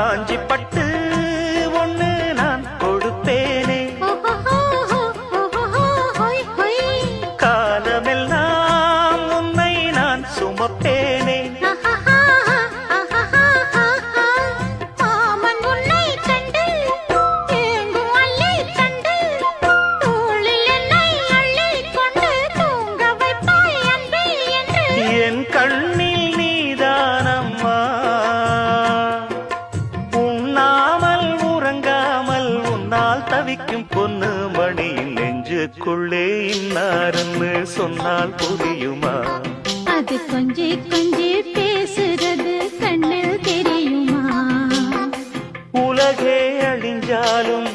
காஞ்சி பட்டு ஒண்ணு நான் கொடுப்பேனே, காலமெல்லாம் உன்னை நான் சுமப்பேனே. என் கண்ணில் நீதானம்மா, உண்ணாமல் உறங்காமல் உன்னால் தவிக்கும் பொண்ணு மணியின் நெஞ்சுக்குள்ளே இன்னாருன்னு சொன்னால் புரியுமா? அது கொஞ்சி கொஞ்சி பேசுறது கண்ணில் தெரியுமா? உலகே அழிஞ்சாலும்